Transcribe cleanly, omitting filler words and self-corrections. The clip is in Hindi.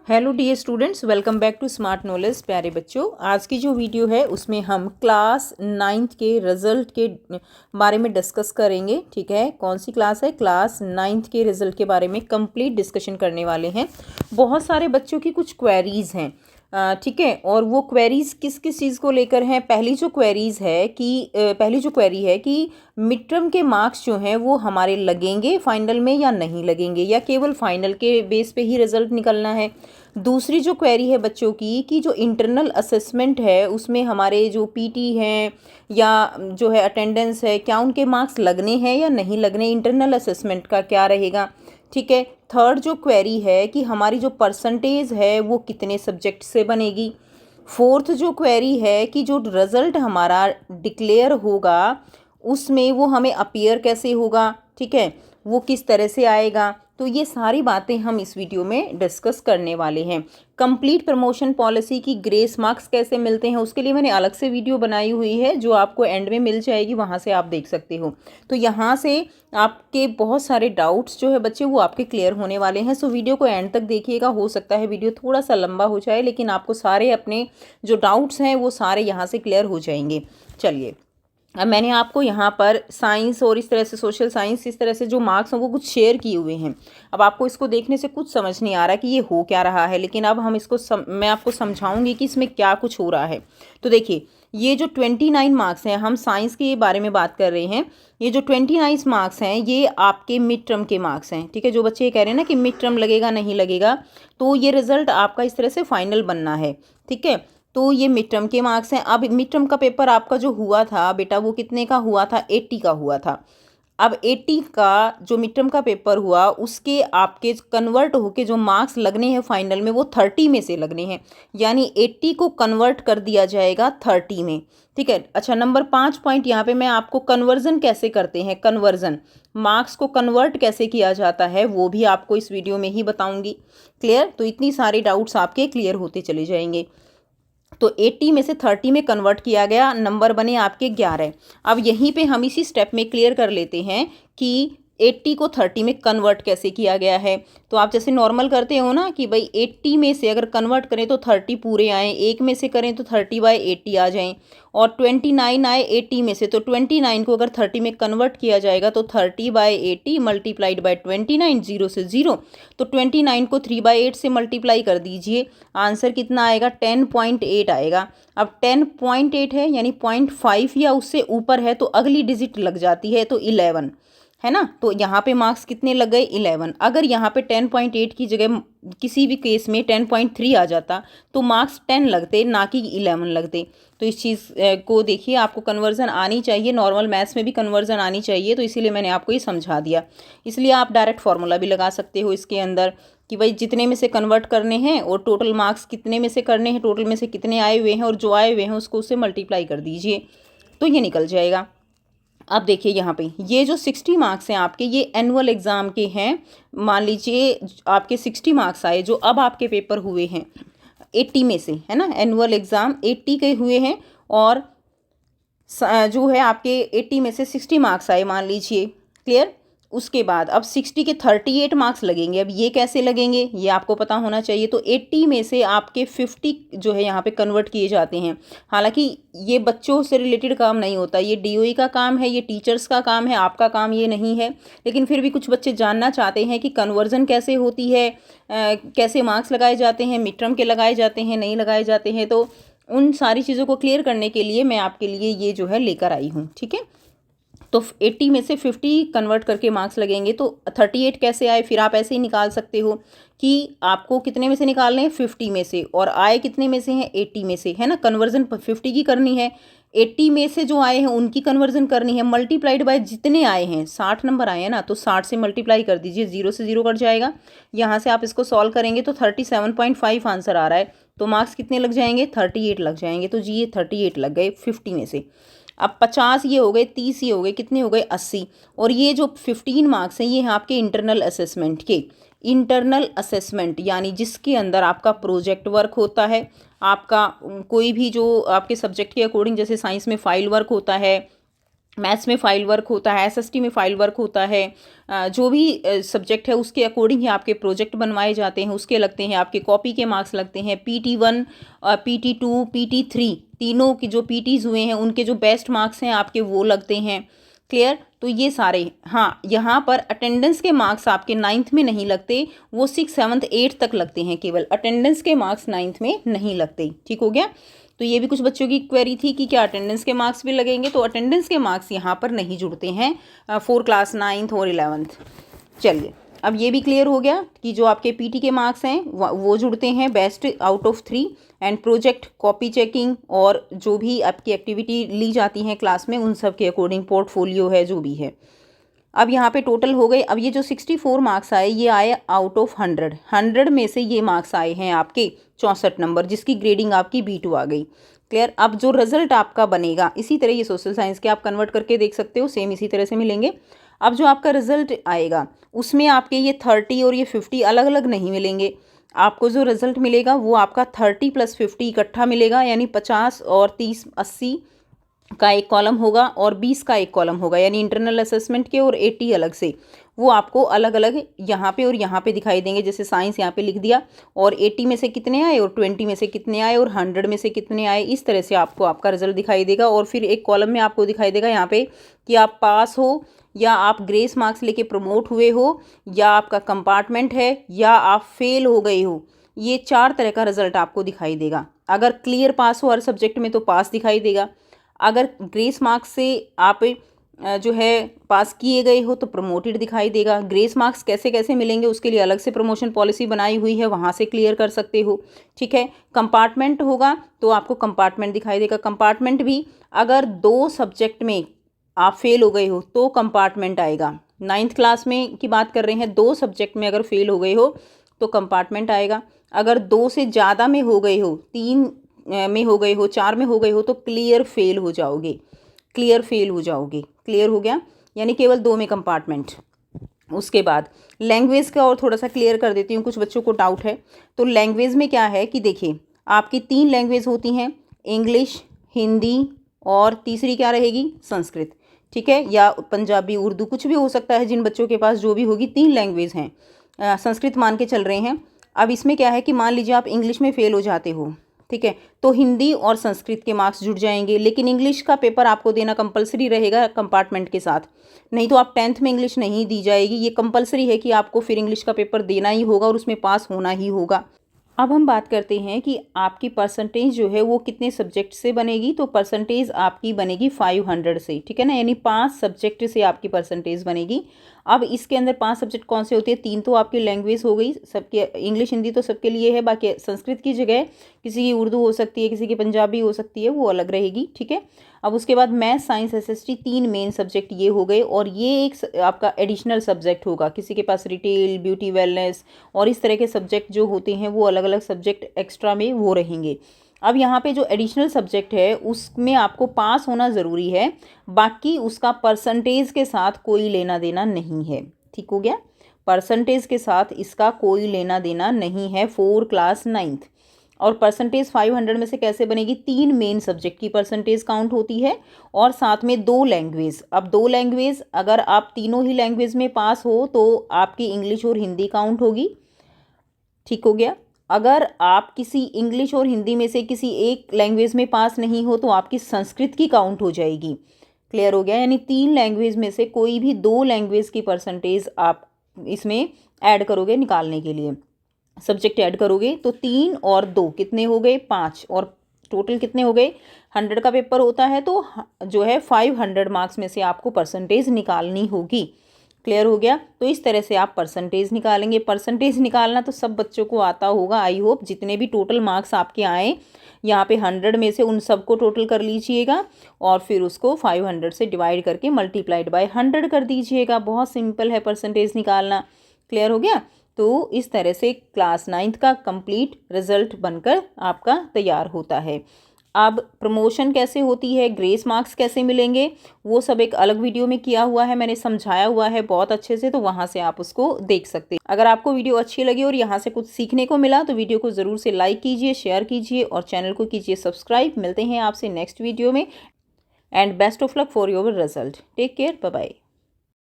Hello dear students, welcome back to smart knowledge. प्यारे बच्चों, आज की जो वीडियो है उसमें हम क्लास 9th के रिज़ल्ट के बारे में डिस्कस करेंगे। ठीक है, कौन सी क्लास है? क्लास 9th के रिज़ल्ट के बारे में कंप्लीट डिस्कशन करने वाले हैं। बहुत सारे बच्चों की कुछ क्वेरीज़ हैं, ठीक है, और वो क्वेरीज़ किस किस चीज़ को लेकर हैं। पहली जो क्वेरी है कि मिड टर्म के मार्क्स जो हैं वो हमारे लगेंगे फाइनल में या नहीं लगेंगे, या केवल फाइनल के बेस पे ही रिज़ल्ट निकलना है। दूसरी जो क्वेरी है बच्चों की कि जो इंटरनल असेसमेंट है उसमें हमारे जो पीटी हैं या जो है अटेंडेंस है, क्या उनके मार्क्स लगने हैं या नहीं लगने, इंटरनल असेसमेंट का क्या रहेगा। ठीक है, थर्ड जो क्वेरी है कि हमारी जो परसेंटेज है वो कितने सब्जेक्ट से बनेगी। फोर्थ जो क्वेरी है कि जो रिज़ल्ट हमारा डिक्लेयर होगा उसमें वो हमें अपीयर कैसे होगा, ठीक है, वो किस तरह से आएगा। तो ये सारी बातें हम इस वीडियो में डिस्कस करने वाले हैं। कंप्लीट प्रमोशन पॉलिसी की ग्रेस मार्क्स कैसे मिलते हैं उसके लिए मैंने अलग से वीडियो बनाई हुई है जो आपको एंड में मिल जाएगी, वहाँ से आप देख सकते हो। तो यहाँ से आपके बहुत सारे डाउट्स जो है बच्चे वो आपके क्लियर होने वाले हैं। सो वीडियो को एंड तक देखिएगा। हो सकता है वीडियो थोड़ा सा लंबा हो जाए, लेकिन आपको सारे अपने जो डाउट्स हैं वो सारे यहाँ से क्लियर हो जाएंगे। चलिए, अब मैंने आपको यहाँ पर साइंस और इस तरह से सोशल साइंस, इस तरह से जो मार्क्स हैं वो कुछ शेयर किए हुए हैं। अब आपको इसको देखने से कुछ समझ नहीं आ रहा कि ये हो क्या रहा है, लेकिन अब हम इसको मैं आपको समझाऊंगी कि इसमें क्या कुछ हो रहा है। तो देखिए, ये जो 29 मार्क्स हैं, हम साइंस के बारे में बात कर रहे हैं। ये जो 29 मार्क्स हैं ये आपके मिड टर्म के मार्क्स हैं। ठीक है, जो बच्चे ये कह रहे हैं ना कि मिड टर्म लगेगा नहीं लगेगा, तो ये रिजल्ट आपका इस तरह से फाइनल बनना है। ठीक है, तो ये मिड टर्म के मार्क्स हैं। अब मिड टर्म का पेपर आपका जो हुआ था बेटा वो कितने का हुआ था? 80 का हुआ था। अब 80 का जो मिड टर्म का पेपर हुआ उसके आपके कन्वर्ट होके जो मार्क्स लगने हैं फाइनल में वो 30 में से लगने हैं, यानी 80 को कन्वर्ट कर दिया जाएगा 30 में। ठीक है, अच्छा, नंबर 5 पॉइंट यहाँ पे मैं आपको कन्वर्जन कैसे करते हैं, कन्वर्जन मार्क्स को कन्वर्ट कैसे किया जाता है वो भी आपको इस वीडियो में ही बताऊंगी। क्लियर? तो इतनी सारी डाउट्स आपके क्लियर होते चले जाएंगे। तो 80 में से 30 में कन्वर्ट किया गया, नंबर बने आपके 11। अब यहीं पे हम इसी स्टेप में क्लियर कर लेते हैं कि 80 को 30 में कन्वर्ट कैसे किया गया है। तो आप जैसे नॉर्मल करते हो ना कि भाई 80 में से अगर कन्वर्ट करें तो 30 पूरे आएँ, एक में से करें तो 30/80 आ जाएं, और 29 आए 80 में से, तो 29 को अगर 30 में कन्वर्ट किया जाएगा तो 30/80 मल्टीप्लाइड बाय 29, 0 से 0, तो 29 को 3/8 से मल्टीप्लाई कर दीजिए, आंसर कितना आएगा? 10.8 आएगा। अब 10.8 है यानी 0.5 या उससे ऊपर है तो अगली डिजिट लग जाती है, तो 11 है ना। तो यहाँ पे मार्क्स कितने लग गए? 11। अगर यहाँ पे 10.8 की जगह किसी भी केस में 10.3 आ जाता तो मार्क्स 10 लगते, ना कि 11 लगते। तो इस चीज़ को देखिए, आपको कन्वर्जन आनी चाहिए, नॉर्मल मैथ्स में भी कन्वर्जन आनी चाहिए, तो इसीलिए मैंने आपको ये समझा दिया। इसलिए आप डायरेक्ट फार्मूला भी लगा सकते हो इसके अंदर कि भाई जितने में से कन्वर्ट करने हैं और टोटल मार्क्स कितने में से करने हैं, टोटल में से कितने आए हुए हैं और जो आए हुए हैं उसको उससे मल्टीप्लाई कर दीजिए तो ये निकल जाएगा। अब देखिए यहाँ पे ये जो 60 मार्क्स हैं आपके, ये एनुअल एग्ज़ाम के हैं। मान लीजिए आपके 60 मार्क्स आए जो अब आपके पेपर हुए हैं 80 में से, है ना, एनुअल एग्ज़ाम 80 के हुए हैं, और जो है आपके 80 में से 60 मार्क्स आए मान लीजिए। क्लियर? उसके बाद अब 60 के 38 मार्क्स लगेंगे। अब ये कैसे लगेंगे ये आपको पता होना चाहिए। तो 80 में से आपके 50 जो है यहाँ पे कन्वर्ट किए जाते हैं। हालांकि ये बच्चों से रिलेटेड काम नहीं होता, ये डीओई का काम है, ये टीचर्स का काम है, आपका काम ये नहीं है। लेकिन फिर भी कुछ बच्चे जानना चाहते हैं कि कन्वर्जन कैसे होती है, कैसे मार्क्स लगाए जाते हैं, मिड टर्म के लगाए जाते हैं, नहीं लगाए जाते हैं। तो उन सारी चीज़ों को क्लियर करने के लिए मैं आपके लिए ये जो है लेकर आई हूँ। ठीक है, तो 80 में से 50 कन्वर्ट करके मार्क्स लगेंगे, तो 38 कैसे आए? फिर आप ऐसे ही निकाल सकते हो कि आपको कितने में से निकालने हैं? 50 में से, और आए कितने में से हैं? 80 में से, है ना। कन्वर्जन 50 की करनी है, 80 में से जो आए हैं उनकी कन्वर्जन करनी है, मल्टीप्लाइड बाय जितने आए हैं। 60 नंबर आए हैं ना, तो 60 से मल्टीप्लाई कर दीजिए, 0 से 0 कट जाएगा। यहाँ से आप इसको सॉल्व करेंगे तो 37.5 आंसर आ रहा है, तो मार्क्स कितने लग जाएंगे? 38 लग जाएंगे। तो जी ये 38 लग गए 50 में से। अब 50 ये हो गए, 30 ये हो गए, कितने हो गए? 80। और ये जो 15 मार्क्स हैं ये हैं आपके इंटरनल असेसमेंट के। इंटरनल असेसमेंट यानी जिसके अंदर आपका प्रोजेक्ट वर्क होता है, आपका कोई भी जो आपके सब्जेक्ट के अकॉर्डिंग, जैसे साइंस में फाइल वर्क होता है, मैथ्स में फाइल वर्क होता है, एसएसटी में फाइल वर्क होता है, जो भी सब्जेक्ट है उसके अकॉर्डिंग ही आपके प्रोजेक्ट बनवाए जाते हैं, उसके लगते हैं, आपके कॉपी के मार्क्स लगते हैं। PT1, PT2, PT3 तीनों की जो PTs हुए हैं उनके जो बेस्ट मार्क्स हैं आपके वो लगते हैं। क्लियर? तो ये सारे, हाँ यहाँ पर अटेंडेंस के मार्क्स आपके 9th में नहीं लगते, वो 6th 7th 8th तक लगते हैं, केवल अटेंडेंस के मार्क्स 9th में नहीं लगते। ठीक हो गया? तो ये भी कुछ बच्चों की क्वेरी थी कि क्या अटेंडेंस के मार्क्स भी लगेंगे, तो अटेंडेंस के मार्क्स यहाँ पर नहीं जुड़ते हैं फॉर क्लास 9th और 11th। चलिए, अब ये भी क्लियर हो गया कि जो आपके PT के मार्क्स हैं वो जुड़ते हैं best out of 3, and project, copy checking और जो भी आपकी एक्टिविटी ली जाती हैं क्लास में उन सब के अकॉर्डिंग, पोर्टफोलियो है जो भी है। अब यहाँ पे टोटल हो गए। अब ये जो 64 मार्क्स आए ये आए आउट ऑफ 100 में से ये मार्क्स आए हैं आपके 64 नंबर, जिसकी ग्रेडिंग आपकी B2 आ गई। क्लियर? अब जो रिजल्ट आपका बनेगा, इसी तरह ये सोशल साइंस के आप कन्वर्ट करके देख सकते हो, सेम इसी तरह से मिलेंगे। अब जो आपका रिजल्ट आएगा उसमें आपके ये 30 और ये 50 अलग अलग नहीं मिलेंगे। आपको जो रिजल्ट मिलेगा वो आपका 30 + 50 इकट्ठा मिलेगा, यानी 50 और 30 80 का एक कॉलम होगा और 20 का एक कॉलम होगा, यानी इंटरनल असेसमेंट के और 80 अलग से, वो आपको अलग अलग यहाँ पे और यहाँ पे दिखाई देंगे। जैसे साइंस यहाँ पे लिख दिया, और 80 में से कितने आए और 20 में से कितने आए और 100 में से कितने आए, इस तरह से आपको आपका रिजल्ट दिखाई देगा। और फिर एक कॉलम में आपको दिखाई देगा यहाँ पे कि आप पास हो, या आप ग्रेस मार्क्स लेके प्रमोट हुए हो, या आपका कंपार्टमेंट है, या आप फेल हो गए हो। ये 4 तरह का रिजल्ट आपको दिखाई देगा। अगर क्लियर पास हो हर सब्जेक्ट में तो पास दिखाई देगा, अगर ग्रेस मार्क्स से आप जो है पास किए गए हो तो प्रमोटेड दिखाई देगा। ग्रेस मार्क्स कैसे कैसे मिलेंगे उसके लिए अलग से प्रमोशन पॉलिसी बनाई हुई है, वहाँ से क्लियर कर सकते हो। ठीक है? कंपार्टमेंट होगा तो आपको कंपार्टमेंट दिखाई देगा। कंपार्टमेंट भी अगर 2 सब्जेक्ट में आप फेल हो गए हो तो कंपार्टमेंट आएगा। 9th क्लास में की बात कर रहे हैं, 2 सब्जेक्ट में अगर फेल हो गए हो तो कंपार्टमेंट आएगा। अगर 2 से ज़्यादा में हो गए हो, 3 में हो गए हो, 4 में हो गए हो, तो क्लियर फेल हो जाओगे, क्लियर फेल हो जाओगे। क्लियर हो गया? यानी केवल 2 में कंपार्टमेंट। उसके बाद लैंग्वेज का और थोड़ा सा क्लियर कर देती हूँ, कुछ बच्चों को डाउट है। तो लैंग्वेज में क्या है कि देखिए, आपकी 3 लैंग्वेज होती हैं, इंग्लिश, हिंदी और तीसरी क्या रहेगी? संस्कृत। ठीक है? या पंजाबी, उर्दू, कुछ भी हो सकता है, जिन बच्चों के पास जो भी होगी। 3 लैंग्वेज हैं, संस्कृत मान के चल रहे हैं। अब इसमें क्या है कि मान लीजिए आप इंग्लिश में फेल हो जाते हो, ठीक है, तो हिंदी और संस्कृत के मार्क्स जुड़ जाएंगे, लेकिन इंग्लिश का पेपर आपको देना कंपलसरी रहेगा कंपार्टमेंट के साथ, नहीं तो आप 10th में इंग्लिश नहीं दी जाएगी। ये कंपलसरी है कि आपको फिर इंग्लिश का पेपर देना ही होगा और उसमें पास होना ही होगा। अब हम बात करते हैं कि आपकी परसेंटेज जो है वो कितने सब्जेक्ट से बनेगी। तो परसेंटेज आपकी बनेगी 500 से, ठीक है ना, यानी 5 सब्जेक्ट से आपकी परसेंटेज बनेगी। अब इसके अंदर 5 सब्जेक्ट कौन से होते हैं? 3 तो आपकी लैंग्वेज हो गई सबके, इंग्लिश हिंदी तो सबके लिए है, बाकी संस्कृत की जगह किसी की उर्दू हो सकती है, किसी की पंजाबी हो सकती है, वो अलग रहेगी। ठीक है? अब उसके बाद math, science, SST 3 main subject ये हो गए, और ये एक आपका एडिशनल सब्जेक्ट होगा। किसी के पास रिटेल, ब्यूटी, वेलनेस और इस तरह के सब्जेक्ट जो होते हैं वो अलग अलग सब्जेक्ट एक्स्ट्रा में वो रहेंगे। अब यहाँ पे जो एडिशनल सब्जेक्ट है उसमें आपको पास होना ज़रूरी है, बाकी उसका परसेंटेज के साथ कोई लेना देना नहीं है। ठीक हो गया? परसेंटेज के साथ इसका कोई लेना देना नहीं है फॉर क्लास 9th। और परसेंटेज 500 में से कैसे बनेगी? 3 मेन सब्जेक्ट की परसेंटेज काउंट होती है, और साथ में 2 लैंग्वेज। अब 2 लैंग्वेज, अगर आप तीनों ही लैंग्वेज में पास हो तो आपकी इंग्लिश और हिंदी काउंट होगी। ठीक हो गया? अगर आप किसी इंग्लिश और हिंदी में से किसी एक लैंग्वेज में पास नहीं हो तो आपकी संस्कृत की काउंट हो जाएगी। क्लियर हो गया? यानी 3 लैंग्वेज में से कोई भी 2 लैंग्वेज की परसेंटेज आप इसमें ऐड करोगे निकालने के लिए, सब्जेक्ट ऐड करोगे तो 3 और 2 कितने हो गए? 5, और टोटल कितने हो गए? 100 का पेपर होता है तो जो है 500 मार्क्स में से आपको परसेंटेज निकालनी होगी। क्लियर हो गया? तो इस तरह से आप परसेंटेज निकालेंगे। परसेंटेज निकालना तो सब बच्चों को आता होगा, आई होप। जितने भी टोटल मार्क्स आपके आए यहाँ पे 100 में से उन सबको टोटल कर लीजिएगा, और फिर उसको 500 से डिवाइड करके मल्टीप्लाइड बाय 100 कर दीजिएगा। बहुत सिंपल है परसेंटेज निकालना। क्लियर हो गया? तो इस तरह से क्लास 9th का कंप्लीट रिजल्ट बनकर आपका तैयार होता है। अब प्रमोशन कैसे होती है, ग्रेस मार्क्स कैसे मिलेंगे, वो सब एक अलग वीडियो में किया हुआ है, मैंने समझाया हुआ है बहुत अच्छे से, तो वहाँ से आप उसको देख सकते हैं। अगर आपको वीडियो अच्छी लगी और यहाँ से कुछ सीखने को मिला तो वीडियो को ज़रूर से लाइक कीजिए, शेयर कीजिए और चैनल को कीजिए सब्सक्राइब। मिलते हैं आपसे नेक्स्ट वीडियो में। And best of luck for your result. Take care, bye bye.